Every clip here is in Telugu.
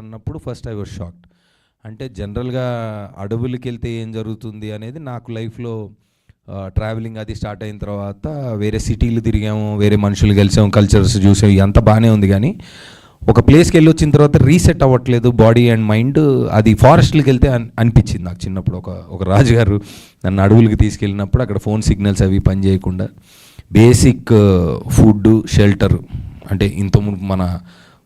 అన్నప్పుడు ఫస్ట్ ఐ వాజ్ షాక్డ్. అంటే జనరల్గా అడవులకి వెళ్తే ఏం జరుగుతుంది అనేది నాకు లైఫ్లో ట్రావెలింగ్ అది స్టార్ట్ అయిన తర్వాత వేరే సిటీలు తిరిగాము, వేరే మనుషులు కలిసాము, కల్చర్స్ చూసాము, ఇదంతా బాగానే ఉంది. కానీ ఒక ప్లేస్కి వెళ్ళి వచ్చిన తర్వాత రీసెట్ అవ్వట్లేదు బాడీ అండ్ మైండ్. అది ఫారెస్ట్కి వెళ్తే అనిపించింది నాకు చిన్నప్పుడు. ఒక రాజుగారు నన్ను అడవులకి తీసుకెళ్ళినప్పుడు అక్కడ ఫోన్ సిగ్నల్స్ అవి పని చేయకుండా బేసిక్ ఫుడ్, షెల్టర్, అంటే ఇంతకుముందు మన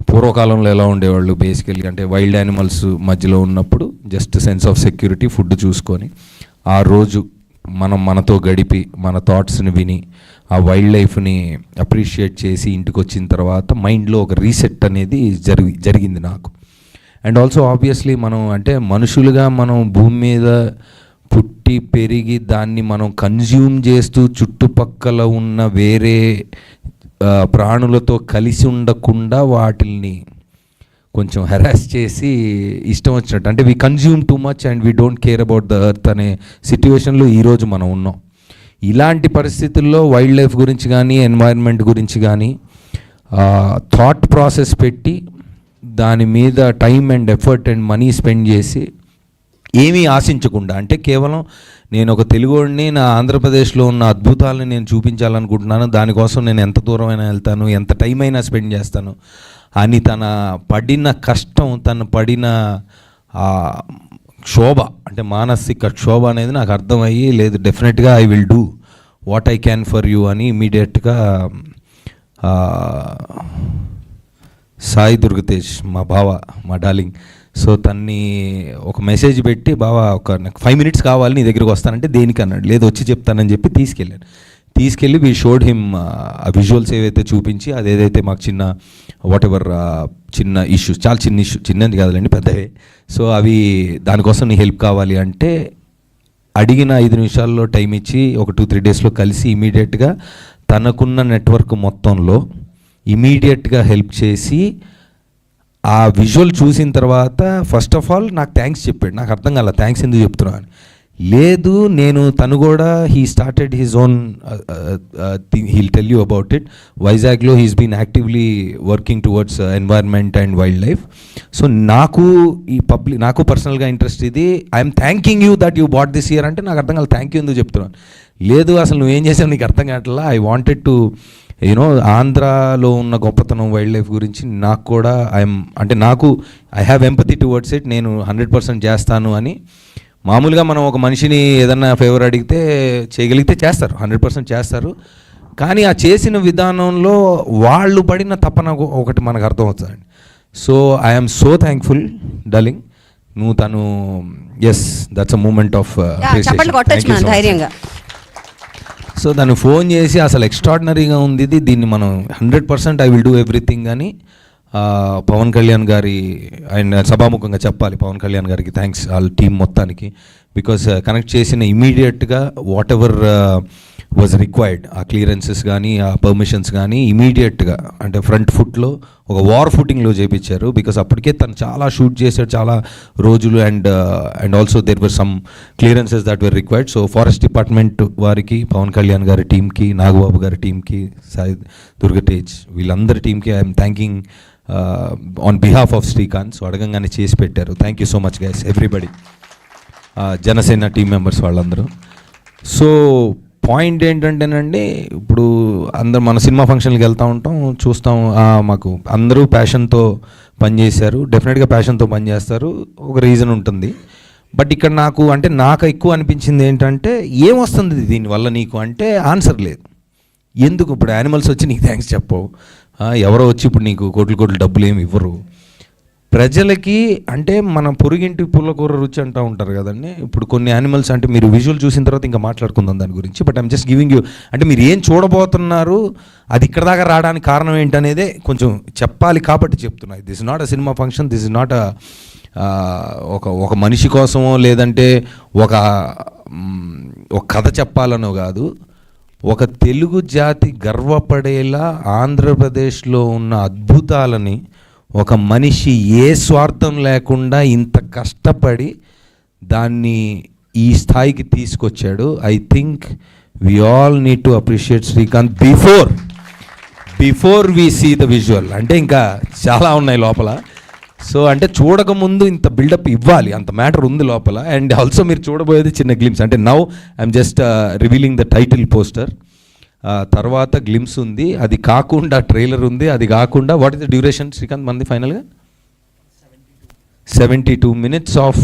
పూర్వకాలంలో ఎలా ఉండేవాళ్ళు బేసికల్గా అంటే వైల్డ్ యానిమల్స్ మధ్యలో ఉన్నప్పుడు just sense of security, food చూసుకొని ఆ రోజు మనతో గడిపి మన థాట్స్ని విని ఆ వైల్డ్ లైఫ్ని అప్రిషియేట్ చేసి ఇంటికి వచ్చిన తర్వాత మైండ్లో ఒక రీసెట్ అనేది జరిగింది నాకు. అండ్ ఆల్సో ఆబ్వియస్లీ మనం అంటే మనుషులుగా మనం భూమి మీద పుట్టి పెరిగి దాన్ని మనం కన్జ్యూమ్ చేస్తూ చుట్టుపక్కల ఉన్న వేరే ప్రాణులతో కలిసి ఉండకుండా వాటిల్ని కొంచెం హెరాస్ చేసి ఇష్టం వచ్చినట్టు అంటే we consume too much and we don't care about the earth అనే సిట్యువేషన్లో ఈరోజు మనం ఉన్నాం. ఇలాంటి పరిస్థితుల్లో వైల్డ్ లైఫ్ గురించి కానీ ఎన్వైరన్మెంట్ గురించి కానీ థాట్ ప్రాసెస్ పెట్టి దాని మీద time and effort and money spend చేసి ఏమీ ఆశించకుండా, అంటే కేవలం నేను ఒక తెలుగువాడిని, నా ఆంధ్రప్రదేశ్లో ఉన్న అద్భుతాలను నేను చూపించాలనుకుంటున్నాను, దానికోసం నేను ఎంత దూరం అయినా వెళ్తాను, ఎంత టైం అయినా స్పెండ్ చేస్తాను అని తన పడిన కష్టం, తను పడిన క్షోభ అంటే మానసిక క్షోభ అనేది నాకు అర్థమయ్యి, లేదు డెఫినెట్గా I will do what I can for you అని ఇమీడియట్గా సాయి దుర్గతేజ్ మా బావ, మా డార్లింగ్, సో తన్ని ఒక మెసేజ్ పెట్టి బావా నాకు 5 minutes కావాలి నీ దగ్గరికి వస్తానంటే దేనికి అన్నాడు. లేదు వచ్చి చెప్తానని చెప్పి తీసుకెళ్ళి వీ షోడ్ హిమ్ ఆ విజువల్స్ ఏవైతే చూపించి అదేదైతే మాకు చిన్న వాట్ ఎవర్ చిన్న ఇష్యూస్, చాలా చిన్న ఇష్యూ, చిన్నది కాదులేండి పెద్దవే, సో అవి దానికోసం నీ హెల్ప్ కావాలి అంటే అడిగిన 5 నిమిషాల్లో టైం ఇచ్చి ఒక 2-3 daysలో కలిసి ఇమీడియట్గా తనకున్న నెట్వర్క్ మొత్తంలో ఇమీడియట్గా హెల్ప్ చేసి ఆ విజువల్ చూసిన తర్వాత ఫస్ట్ ఆఫ్ ఆల్ నాకు థ్యాంక్స్ చెప్పాడు. నాకు అర్థం కాల థ్యాంక్స్ ఎందుకు చెప్తున్నాను. లేదు నేను తను కూడా he started his own he'll tell you about it. వైజాగ్లో he's been actively working towards environment and wildlife. So నాకు నాకు పర్సనల్గా ఇంట్రెస్ట్ ఇది. I'm thanking you that you brought this year అంటే నాకు అర్థం కాల థ్యాంక్ యూ ఎందుకు చెప్తున్నాను. లేదు అసలు నువ్వేం చేసావు నీకు అర్థం కావట్లా. ఐ వాంటెడ్ టు ఆంధ్రాలో ఉన్న గొప్పతనం వైల్డ్ లైఫ్ గురించి నాకు కూడా I have empathy towards it. నేను 100% చేస్తాను అని. మామూలుగా మనం ఒక మనిషిని ఏదన్నా ఫేవర్ అడిగితే చేయగలిగితే చేస్తారు, 100% చేస్తారు. కానీ ఆ చేసిన విధానంలో వాళ్ళు పడిన తపన ఒకటి మనకు అర్థమవుతుందండి. So I'm so thankful darling. నువ్వు తను yes that's a moment of ధైర్యంగా. సో దాన్ని ఫోన్ చేసి అసలు ఎక్స్ట్రాడినరీగా ఉంది ఇది, దీన్ని మనం 100% ఐ విల్ డూ ఎవ్రీథింగ్ అని పవన్ కళ్యాణ్ గారి ఆయన సభాముఖంగా చెప్పాలి. పవన్ కళ్యాణ్ గారికి థ్యాంక్స్, వాళ్ళ టీం మొత్తానికి. బికాస్ కనెక్ట్ చేసిన ఇమీడియట్గా వాట్ ఎవర్ వాజ్ రిక్వైర్డ్, ఆ క్లియరెన్సెస్ కానీ ఆ పర్మిషన్స్ కానీ ఇమీడియట్గా అంటే ఫ్రంట్ ఫుట్లో ఒక వార్ ఫుటింగ్లో చేయించారు. బికాస్ అప్పటికే తను చాలా షూట్ చేశాడు చాలా రోజులు. And also there were some clearances that were required. So forest department వారికి, పవన్ కళ్యాణ్ గారి టీంకి, నాగబాబు గారి టీంకి, సాయి దుర్గతేజ్, వీళ్ళందరి టీంకి I'm thanking on behalf of Srikanth. So అడగంగానే చేసి పెట్టారు. Thank you so much guys everybody, Janasena team members వాళ్ళందరూ. సో పాయింట్ ఏంటంటేనండి, ఇప్పుడు అందరు మన సినిమా ఫంక్షన్కి వెళ్తూ ఉంటాం, చూస్తాం, మాకు అందరూ ప్యాషన్తో పనిచేశారు. డెఫినెట్గా ప్యాషన్తో పనిచేస్తారు, ఒక రీజన్ ఉంటుంది. బట్ ఇక్కడ నాకు ఎక్కువ అనిపించింది ఏంటంటే ఏమొస్తుంది దీనివల్ల నీకు అంటే ఆన్సర్ లేదు. ఎందుకు ఇప్పుడు యానిమల్స్ వచ్చి నీకు థ్యాంక్స్ చెప్పవు, ఎవరో వచ్చి ఇప్పుడు నీకు కోట్లు డబ్బులు ఏమి ఇవ్వరు. ప్రజలకి అంటే మన పొరుగింటి పుల్లకూర రుచి అంటూ ఉంటారు కదండి. ఇప్పుడు కొన్ని యానిమల్స్ అంటే మీరు విజువల్ చూసిన తర్వాత ఇంకా మాట్లాడుకుందాం దాని గురించి. But I'm just giving you, అంటే మీరు ఏం చూడబోతున్నారు, అది ఇక్కడ దాకా రావడానికి కారణం ఏంటనేదే కొంచెం చెప్పాలి కాబట్టి చెప్తున్నా. This is not a cinema function, this is not ఒక మనిషి కోసమో లేదంటే ఒక కథ చెప్పాలనో కాదు. ఒక తెలుగు జాతి గర్వపడేలా ఆంధ్రప్రదేశ్లో ఉన్న అద్భుతాలని ఒక మనిషి ఏ స్వార్థం లేకుండా ఇంత కష్టపడి దాన్ని ఈ స్థాయికి తీసుకొచ్చాడు. I think we all need to appreciate Srikanth before we see the visual. అంటే ఇంకా చాలా ఉన్నాయి లోపల. సో అంటే చూడకముందు ఇంత బిల్డప్ ఇవ్వాలి, అంత మ్యాటర్ ఉంది లోపల. అండ్ ఆల్సో మీరు చూడబోయేది చిన్న గ్లిమ్స్, అంటే now I'm just revealing the title poster. తర్వాత గ్లిమ్స్ ఉంది, అది కాకుండా ట్రైలర్ ఉంది, అది కాకుండా what is the duration Srikanth మంది ఫైనల్గా 72 minutes ఆఫ్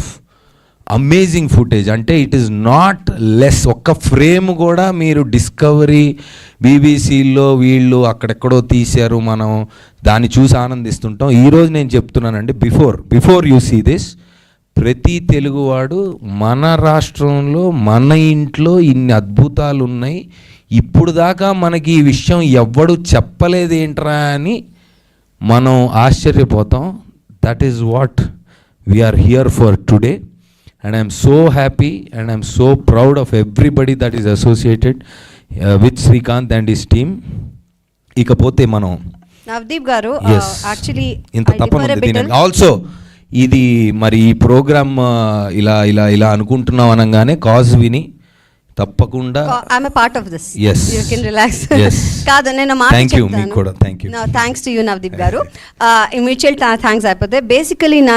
అమేజింగ్ ఫుటేజ్. అంటే ఇట్ ఈస్ నాట్ లెస్, ఒక్క ఫ్రేమ్ కూడా మీరు డిస్కవరీ బీబీసీలో వీళ్ళు అక్కడెక్కడో తీశారు, మనం దాన్ని చూసి ఆనందిస్తుంటాం. ఈరోజు నేను చెప్తున్నానండి, బిఫోర్ యూ సీ దిస్, ప్రతి తెలుగువాడు మన రాష్ట్రంలో మన ఇంట్లో ఇన్ని అద్భుతాలు ఉన్నాయి, ఇప్పుడు దాకా మనకి ఈ విషయం ఎవ్వడు చెప్పలేదేంట్రా అని మనం ఆశ్చర్యపోతాం. That is what we're here for today. And I'm so happy and I'm so proud of everybody that is associated with Srikanth and his team. ఇకపోతే మనం నవదీప్ గారు యాక్చువల్లీ ఇంత తప్పను ఆల్సో ఇది మరి ఈ ప్రోగ్రామ్ ఇలా ఇలా ఇలా అనుకుంటున్నాం అనగానే కాజ్ విని తప్పకుండా I'm part of this. yes you can relax. yes కాదు నేను మాట థ్యాంక్ యూ మీకు కూడా thank you. Thanks to you Navdeep garu. Mutual thanks అయిపోతే బేసికలీ నా